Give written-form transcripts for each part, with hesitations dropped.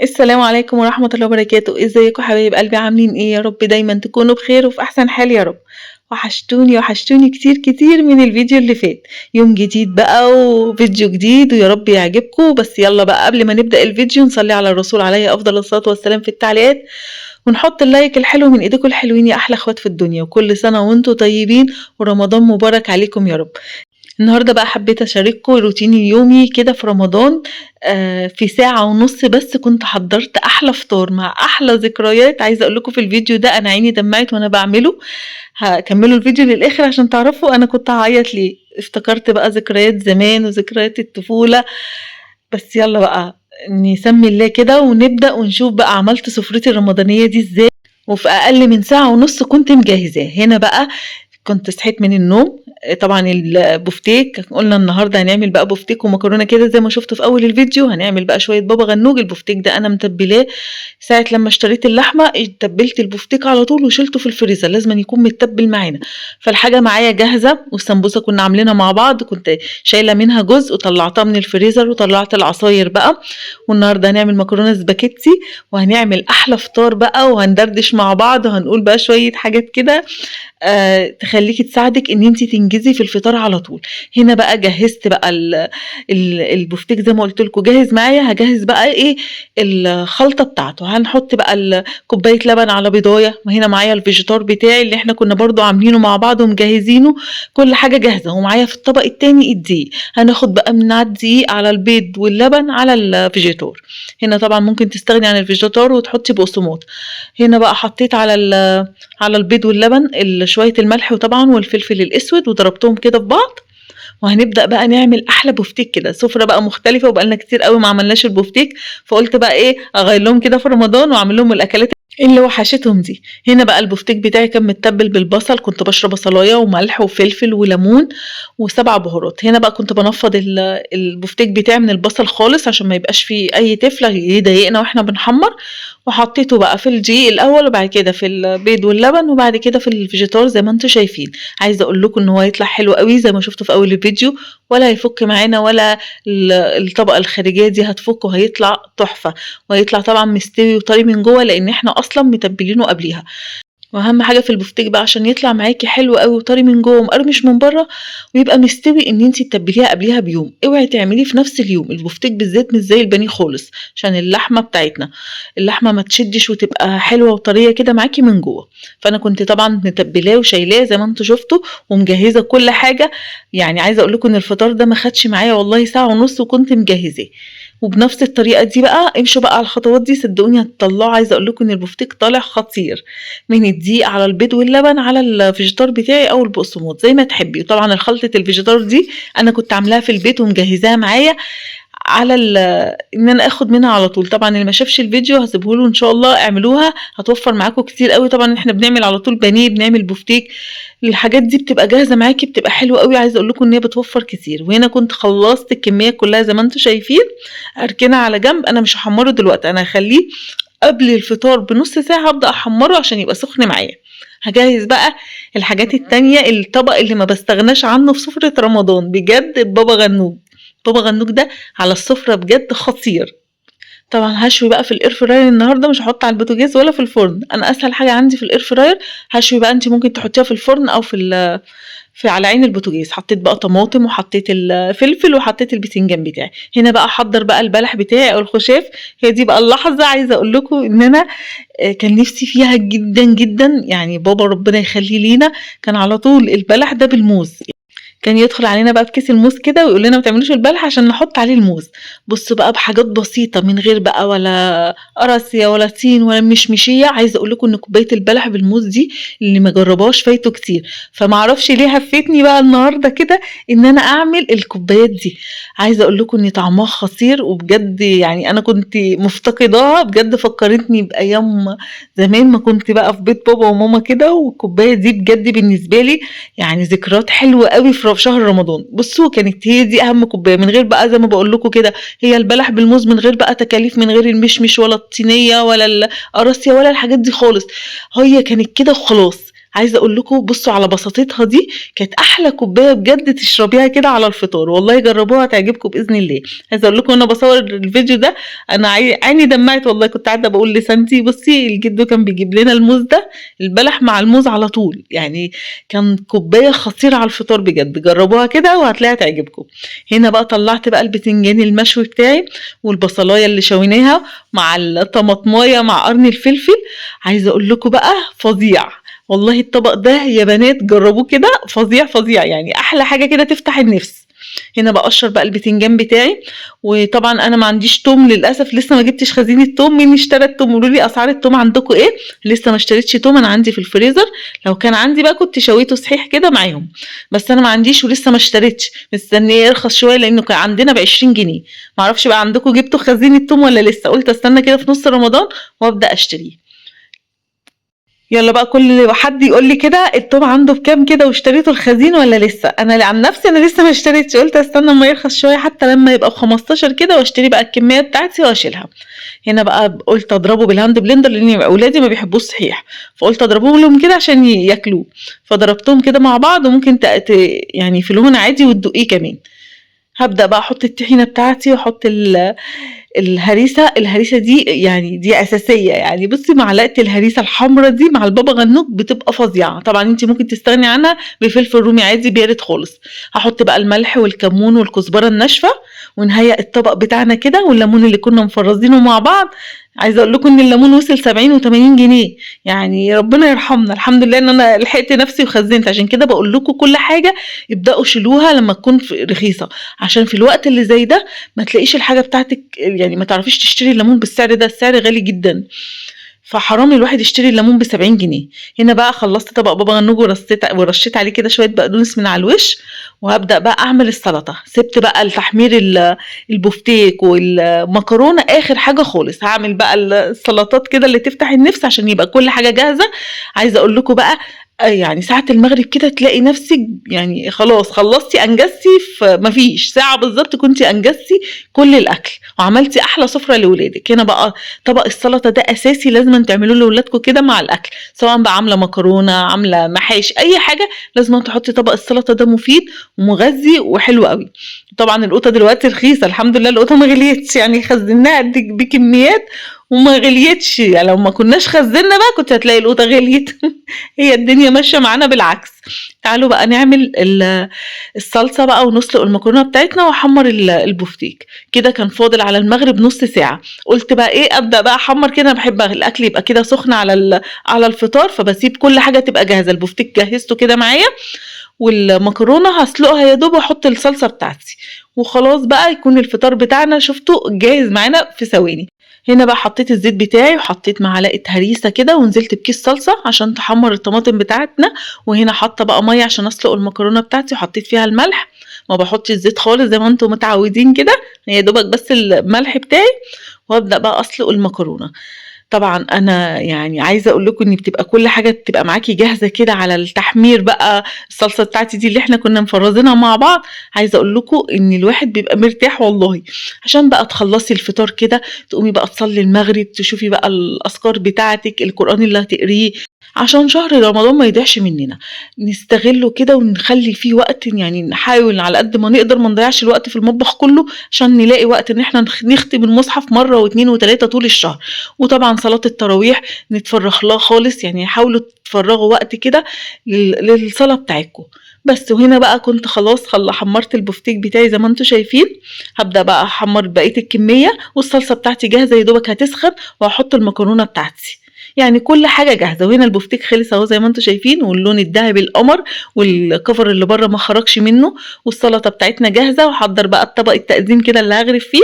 السلام عليكم ورحمة الله وبركاته، ازيكم حبايب قلبي عاملين ايه؟ يا رب دايما تكونوا بخير وفي احسن حال يا رب. وحشتوني كتير كتير من الفيديو اللي فات. يوم جديد بقى وفيديو جديد ويا رب يعجبكم. بس يلا بقى قبل ما نبدأ الفيديو نصلي على الرسول عليه افضل الصلاة والسلام في التعليقات، ونحط اللايك الحلو من ايديكم الحلوين يا احلى اخوات في الدنيا، وكل سنة وانتم طيبين ورمضان مبارك عليكم يا رب. النهارده بقى حبيت أشارككم روتيني اليومي كده في رمضان. في ساعة ونص بس كنت حضّرت أحلى فطار مع أحلى ذكريات. عايزة أقول لكم في الفيديو ده أنا عيني دمعت وأنا باعمله. كمّلوا الفيديو للآخر عشان تعرفوا أنا كنت هاعيّط ليه. افتكرت بقى ذكريات زمان وذكريات الطفولة. بس يالّا بقى نسمّي الله كده ونبدأ ونشوف بقى عملت سفرتي الرمضانية دي إزاي، وفي أقل من ساعة ونص كنت مجهّزاه. هنا بقى كنت صحيت من النوم. طبعًا البوفتيك قُلنا النهارده هنعمل بقى بوفتيك ومكرونة كده زي ما شُفتوا في أول الفيديو. هنعمل بقى شوية بابا غنوج. البوفتيك ده أنا متبّلاه ساعة لمّا اشتريت اللحمة، تبّلت البوفتيك على طول وشيلته في الفريزر، لازمًا يكون متّبل معانا. فالحاجة معايا جاهزة، والسمبوسة كنا عاملينها مع بعض، كنت شايلة منها جزء وطلّعتها من الفريزر وطلّعت العصاير بقى. والنهارده هنعمل مكرونة سباكيتي، وهنعمل أحلى فطار بقى وهندردش مع بعض، وهنقول بقى شوية حاجات كده تخلّيكِ تساعدِك إن أنتِ تنجزي في الفطار على طول. هنا بقى جهّزت بقى البوفتيك زي ما قُلت لكم جاهز معايا. هاجهّز بقى إيه، الخلطة بتاعته. هنحط بقى كوباية لبن على بيضاية، وهنا معايا الفيجيتار بتاعي اللي إحنا كنا برضه عاملينه مع بعض ومجهّزينه. كل حاجة جاهزة، ومعايا في الطبق التاني الدقيق. هناخد بقى من على الدقيق على البيض واللبن على الفيجيتار. هنا طبعًا ممكن تستغني عن الفيجيتار وتحطي بقسماط. هنا بقى حطيت على البيض واللبن شوية الملح وطبعًا والفلفل الأسود وضربتهم كده في بعض. وهنبدأ بقى نعمل أحلى بوفتيك كده، سفرة بقى مختلفة وبقى لنا كتير أوي ما عملناش البوفتيك. فقُلت بقى إيه، أغيّر لهم كده في رمضان وأعمل لهم الأكلات اللي وحشتهم دي. هنا بقى البوفتيك بتاعي كان متّبل بالبصل، كنت باشرة بصلاية وملح وفلفل وليمون و7 بهارات. هنا بقى كنت بانفّض البوفتيك بتاعي من البصل خالص عشان ما يبقاش فيه أي تفلة يضايقنا وإحنا بنحمّر. وحطيته بقى في الدقيق الأول، وبعد كده في البيض واللبن، وبعد كده في الفيجيتار زي ما أنتم شايفين. عايزة أقول لكم إن هو هيطلع حلو أوي زي ما شُفتوا في أول الفيديو، ولا هيفُك معانا ولا الطبقة الخارجية دي هتفُك، وهيطلع تحفة. وهيطلع طبعًا مستوي وطري من جوّه لإن إحنا أصلًا متبّلينه قبليها. وأهم حاجة في البوفتيك بقى عشان يطلع معاكِ حلو أوي وطري من جوّه ومقرمش من برّه ويبقى مستوي، إن أنتِ تتبّليها قبليها بيوم. اوعي تعمليه في نفس اليوم. البوفتيك بالذات مش زي البانيه خالص، عشان اللحمة بتاعتنا، اللحمة ما تشدِّش وتبقى حلوة وطرية كده معاكِ من جوّه. فأنا كنت طبعًا متبّلاه وشايلاه زي ما أنتم شُفتوا ومجهّزة كل حاجة. يعني عايزة أقول لكم إن الفطار ده ما خدش معايا والله ساعة ونُص وكنت مجهّزاه. وبنفس الطريقة دي بقى امشوا بقى على الخطوات دي صدقوني هتطلّعوا. عايزة أقول لكم إن البوفتيك طالع خطير. من الدقيق على البيض واللبن على الفيجيتار بتاعي أو البقسماط زي ما تحبي. وطبعًا خلطة الفيجيتار دي أنا كنت عاملاها في البيت ومجهّزاها معايا على إن أنا آخُد منها على طول. طبعًا اللي ما شافش الفيديو هاسيبه له إن شاء الله اعملوها هتوفّر معاكم كتير أوي. طبعًا إحنا بنعمل على طول بانيه، بنعمل بوفتيك، الحاجات دي بتبقى جاهزة معاكِ بتبقى حلوة أوي. عايزة أقول لكم إن هي بتوفّر كتير. وهنا كنت خلّصت الكمية كلّها زي ما أنتم شايفين. هاركنها على جنب. أنا مش هاحمّره دلوقتي، أنا هاخلّيه قبل الفطار بنُص ساعة هابدأ أحمّره عشان يبقى سُخن معايا. هاجهّز بقى الحاجات التانية، الطبق اللي ما باستغناش عنّه في سُفرة رمضان بجد البابا غنوج. بابا غنوج ده على السُفرة بجد خطير. طبعًا هاشوي بقى في الair fryer النهارده، مش هاحُط على البوتاجاز ولا في الفرن. أنا أسهل حاجة عندي في الair fryer هاشوي بقى. أنتِ ممكن تحطّيها في الفرن أو على عين البوتاجاز. حطيت بقى طماطم وحطيت الفلفل وحطيت البتنجان بتاعي. هنا بقى أحضّر بقى البلح بتاعي أو الخُشاف. هي دي بقى اللحظة عايزة أقول لكم إن أنا كان نِفْسي فيها جدًا، جدًا. يعني بابا ربنا يخلّيه لينا كان على طول البلح ده بالموز. كان يدخل علينا بقى بكيس الموز كده ويقول لنا ما تعملوش البلح عشان نحط عليه الموز. بُصّوا بقى بحاجات بسيطة من غير بقى ولا قراصية ولا طين ولا مشمشية. عايزة أقول لكم إن كوباية البلح بالموز دي اللي ما جرّبهاش فايته كتير. فما أعرفش ليه هفّتني بقى النهارده كده إن أنا أعمل الكوبايات دي. عايزة أقول لكم إن طعمها خطير وبجد يعني أنا كنت مفتقداها. بجد فكّرتني بأيام زمان ما كنت بقى في بيت بابا وماما كده. والكوباية دي بجد بالنسبة لي يعني ذكريات حلوة أوي في شهر رمضان. بُصّوا كانت هي دي أهم كوباية، من غير بقى زي ما باقول لكم كده هي البلح بالموز من غير بقى تكاليف، من غير المشمش ولا الطينية ولا القراصية ولا الحاجات دي خالص. هي كانت كده وخلاص. عايزة أقول لكم بصوا على بساطتها دي، كانت أحلى كوباية بجد تشربيها كده على الفطار، والله جربوها هتعجبكم بإذن الله. عايزة أقول لكم وأنا بصور الفيديو ده أنا عيني دمعت والله، كنت قاعدة بقول لسانتي بصي الجدو كان بيجيب لنا الموز ده، البلح مع الموز على طول، يعني كان كوباية خطيرة على الفطار بجد، جربوها كده وهتلاقيها تعجبكم. هنا بقى طلعت بقى البتنجان المشوي بتاعي والبصلايه اللي شويناها مع الطماطمايه مع قرن الفلفل. عايزه اقول لكم بقى فظيع، والله الطبق ده يا بنات جربوه كده، فظيع فظيع، يعني احلى حاجه كده تفتح النفس. هنا بقشر بقى البتنجان بتاعي، وطبعا انا ما عنديش توم للاسف، لسه ما جبتش خزينه توم. مين اشترى التوم؟ قولوا لي اسعار التوم عندكم ايه. لسه ما اشتريتش توم، انا عندي في الفريزر، لو كان عندي بقى كنت شويته صحيح كده معاهم، بس انا ما عنديش ولسه ما اشتريتش، مستنيه يرخص شويه لانه كان عندنا ب 20 جنيه. ما اعرفش بقى عندكم جبتوا خزينه توم ولا لسه، قلت استنى كده في نص رمضان وابدا اشتريه. يلا بقى كل حد يقول لي كده التوم عنده بكام كده، واشتريته الخزين ولا لسه؟ انا عن نفسي انا لسه ما اشتريتش، قلت استنى اما يرخص شويه حتى لما يبقى ب 15 كده واشتري بقى الكميه بتاعتي واشيلها. هنا بقى قلت اضربه بالهاند بلندر لان اولادي ما بيحبوش صحيح، فقلت اضربهم لهم كده عشان ياكلوه، فضربتهم كده مع بعض، وممكن يعني في لون عادي وتدقيه كمان. هبدأ بقى احط الطحينه بتاعتي واحط الهريسة دي يعني دي أساسية، يعني بصي معلقة الهريسة الحمرا دي مع البابا غنوج بتبقى فظيعة. طبعا انت ممكن تستغني عنها بفلفل رومي عادي بارد خالص. هحط بقى الملح والكمون والكزبرة الناشفة، ونهيئ الطبق بتاعنا كده، والليمون اللي كنا مفرزينه مع بعض. عايزه اقول لكم ان الليمون وصل 70 و80 جنيه، يعني ربنا يرحمنا، الحمد لله ان انا لحقت نفسي وخزنت. عشان كده بقول لكم كل حاجه ابداوا شيلوها لما تكون رخيصه، عشان في الوقت اللي زي ده ما تلاقيش الحاجه بتاعتك، يعني ما تعرفيش تشتري الليمون بالسعر ده، السعر غالي جدا، فحرام الواحد يشتري الليمون ب70 جنيه. هنا بقى خلصت طبق بابا غنوج ورشيت عليه كده شويه بقدونس من على الوش، وهبدا بقى اعمل السلطه. سبت بقى التحمير البفتيك والمكرونه اخر حاجه خالص، هعمل بقى السلطات كده اللي تفتح النفس عشان يبقى كل حاجه جاهزه. عايزه اقول لكم بقى يعني ساعة المغرب كده تلاقي نفسك يعني خلاص خلصتي انجزتي، في مفيش ساعة بالظبط كنتي انجزتي كل الاكل وعملتي احلى سفرة لاولادك. هنا بقى طبق السلطة ده اساسي، لازم تعملوه لاولادكم كده مع الاكل، سواء بقى عاملة مكرونة عاملة محاش اي حاجة، لازم تحطي طبق السلطة ده، مفيد ومغذي وحلو قوي. طبعا القوطة دلوقتي رخيصة الحمد لله، القوطة ما غليتش، يعني خزناها بكميات وما غليتش، يعني لو ما كناش خزنا بقى كنت هتلاقي القوطة غليت. هي الدنيا ماشية معانا بالعكس. تعالوا بقى نعمل الصلصة بقى ونسلق المكرونة بتاعتنا واحمر البفتيك. كده كان فاضل على المغرب نص ساعة، قلت بقى ايه ابدأ بقى احمر كده، انا بحب الاكل يبقى كده سخن على الفطار، فبسيب كل حاجة تبقى جاهزة. البفتيك جهزته كده معايا، والمكرونة هسلقها يا دوب واحط الصلصة بتاعتي، وخلاص بقى يكون الفطار بتاعنا شفتوا جاهز معانا في ثواني. هنا بقى حطيت الزيت بتاعي وحطيت معلقة هريسة كده، ونزلت بكيس صلصة عشان تحمر الطماطم بتاعتنا، وهنا حاطة بقى مية عشان اسلق المكرونة بتاعتي، وحطيت فيها الملح، ما بحطش الزيت خالص زي ما انتم متعودين كده، يا دوبك بس الملح بتاعي، وابدأ بقى اسلق المكرونة. طبعًا أنا يعني عايزة أقول لكم إن بتبقى كل حاجة بتبقى معاكِ جاهزة كده على التحمير بقى، الصلصة بتاعتي دي اللي إحنا كنا مفرّزينها مع بعض، عايزة أقول لكم إن الواحد بيبقى مرتاح والله، عشان بقى تخلّصي الفطار كده، تقومي بقى تصلّي المغرب، تشوفي بقى الأذكار بتاعتِك، القرآن اللي هتقريه، عشان شهر رمضان ما يضيعش مننا، نستغلّه كده ونخلّي فيه وقت، يعني نحاول على قد ما نقدر ما نضيّعش الوقت في المطبخ كلّه، عشان نلاقي وقت إن إحنا نختم المصحف مرّة و2 و3 طول الشهر. وطبعًا صلاة التراويح نتفرّغ لها خالص، يعني حاولوا تفرّغوا وقت كده للصلاة بتاعتكم. بس وهنا بقى كنت خلاص حمّرت البفتيك بتاعي زي ما أنتم شايفين، هابدأ بقى أحمّر بقية الكمية، والصلصة بتاعتي جاهزة يا دوبك هتسخن، وهاحط المكرونة بتاعتي. يعني كل حاجة جاهزة، وهنا البفتيك خلص أهو زي ما أنتم شايفين، واللون الدهبي القمر، والcover اللي برّه ما خرجش منه، والسلطة بتاعتنا جاهزة، وأحضّر بقى الطبق التقديم كده اللي هاغرف فيه.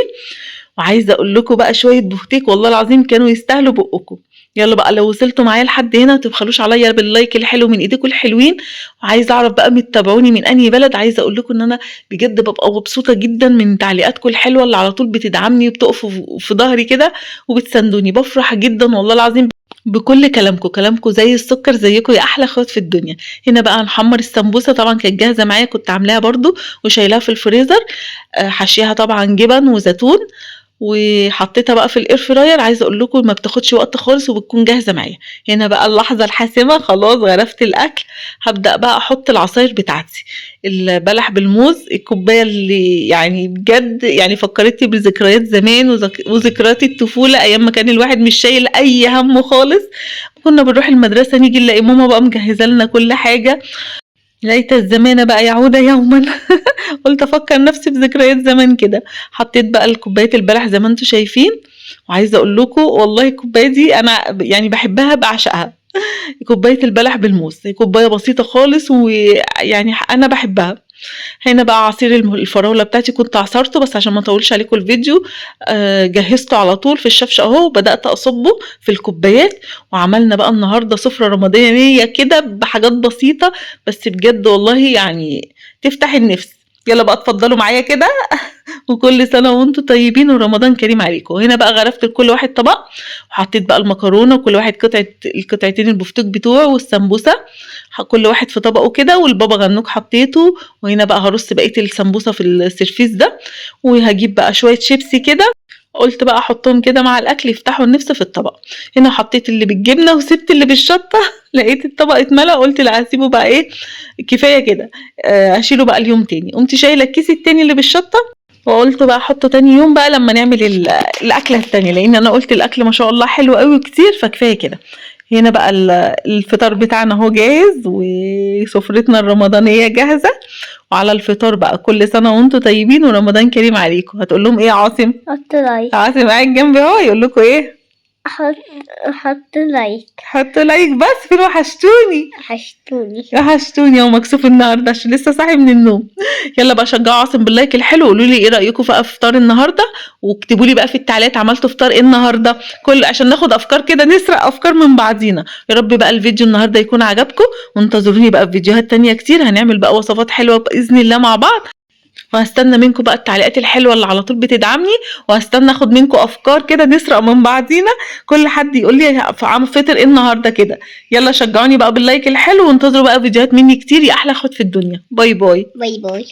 وعايزة أقول لكم بقى شوية بفتيك والله العظيم كانوا يستاهلوا بُقُّكم. يالّا بقى لو وصلتوا معايا لحد هنا ما تبخلوش عليَّ باللايك الحلو من إيديكم الحلوين، وعايزة أعرف بقى بتتابعوني من أنهي بلد. عايزة أقول لكم إن أنا بجد بابقى مبسوطة جدًا من تعليقاتكم الحلوة اللي على طول بتدعمني وبتقفوا في ضهري كده وبتساندوني، بافرح جدًا والله العظيم بكل كلامكم، كلامكم زي السكر زيكم يا أحلى أخوات في الدنيا. هنا بقى هنحمّر السمبوسة، طبعًا كانت جاهزة معايا كنت عاملاها برضه وشايلاها في الفريزر، حاشياها طبعًا جبن وزيتون، وحطيتها بقى في الاير فراير. عايزه اقول لكم ما بتاخدش وقت خالص وبتكون جاهزه معايا. هنا بقى اللحظه الحاسمه، خلاص غرفت الاكل، هبدا بقى احط العصاير بتاعتي. البلح بالموز، الكوبايه اللي يعني بجد يعني فكرتني بذكريات زمان وذكريات الطفوله، ايام ما كان الواحد مش شايل اي هم خالص. كنا بنروح المدرسه نيجي نلاقي ماما بقى مجهزه لنا كل حاجه. ليت الزمان بقى يعود يوما. قلت افكر نفسي بذكريات زمان كده. حطيت بقى كوبايه البلح زي ما انتم شايفين. وعايزه اقول لكم والله الكوبايه دي انا يعني بحبها بعشقها. كوبايه البلح بالموز، هي كوبايه بسيطه خالص ويعني انا بحبها. هنا بقى عصير الفراوله بتاعتي كنت عصرته، بس عشان ما اطولش عليكم الفيديو جهزته على طول في الشفشه اهو، وبدات اصبه في الكوبايات. وعملنا بقى النهارده سفره رمضانيه كده بحاجات بسيطه، بس بجد والله يعني تفتح النفس. يلا بقى اتفضلوا معايا كده. وكل سنة وانتم طيبين ورمضان كريم عليكم. هنا بقى غرفت لكل واحد طبق، وحطيت بقى المكرونة وكل واحد القطعتين البفتوك بتوعه والسمبوسة، كل واحد في طبقه كده، والبابا غنوج حطيته. وهنا بقى هرص بقية السمبوسة في السرفيس ده، وهجيب بقى شوية شيبسي كده. قلت بقى احطهم كده مع الاكل يفتحوا النفس في الطبق. هنا حطيت اللي بالجبنه وسبت اللي بالشطه. لقيت الطبق اتملى، قلت لا هسيبه بقى ايه، كفايه كده. اشيله بقى اليوم تاني. قمت شايله الكيس التاني اللي بالشطه، وقلت بقى احطه تاني يوم بقى لما نعمل الاكله التانيه، لان انا قلت الاكل ما شاء الله حلو قوي وكتير، فكفايه كده. هنا بقى الفطار بتاعنا اهو جاهز، وسفرتنا الرمضانيه جاهزه. وعلى الفطار بقى كل سنه وانتم طيبين ورمضان كريم عليكم. هتقول لهم ايه يا عاصم؟ حط لايك. عاصم قاعد جنبي اهو، يقول لكم ايه؟ حط لايك. حطوا لايك بس. فين وحشتوني. وحشتوني يا مكسوف النهارده عشان لسه صاحي من النوم. يلا بقى شجعوا عاصم باللايك الحلو، وقولوا لي ايه رايكم في افطار النهارده، واكتبوا لي بقى في التعليقات عملتوا فطار ايه النهارده، عشان ناخد افكار كده، نسرق افكار من بعضينا. يا رب بقى الفيديو النهارده يكون عجبكم، وانتظروني بقى في فيديوهات تانية كتير، هنعمل بقى وصفات حلوه باذن الله مع بعض. وهستنى منكم بقى التعليقات الحلوه اللي على طول بتدعمني، وهستنى اخد منكم افكار كده نسرق من بعضينا، كل حد يقول لي عم فطر ايه النهارده كده. يلا شجعوني بقى باللايك الحلو، وانتظروا بقى فيديوهات مني كتير يا احلى اخوات في الدنيا. باي باي. باي باي.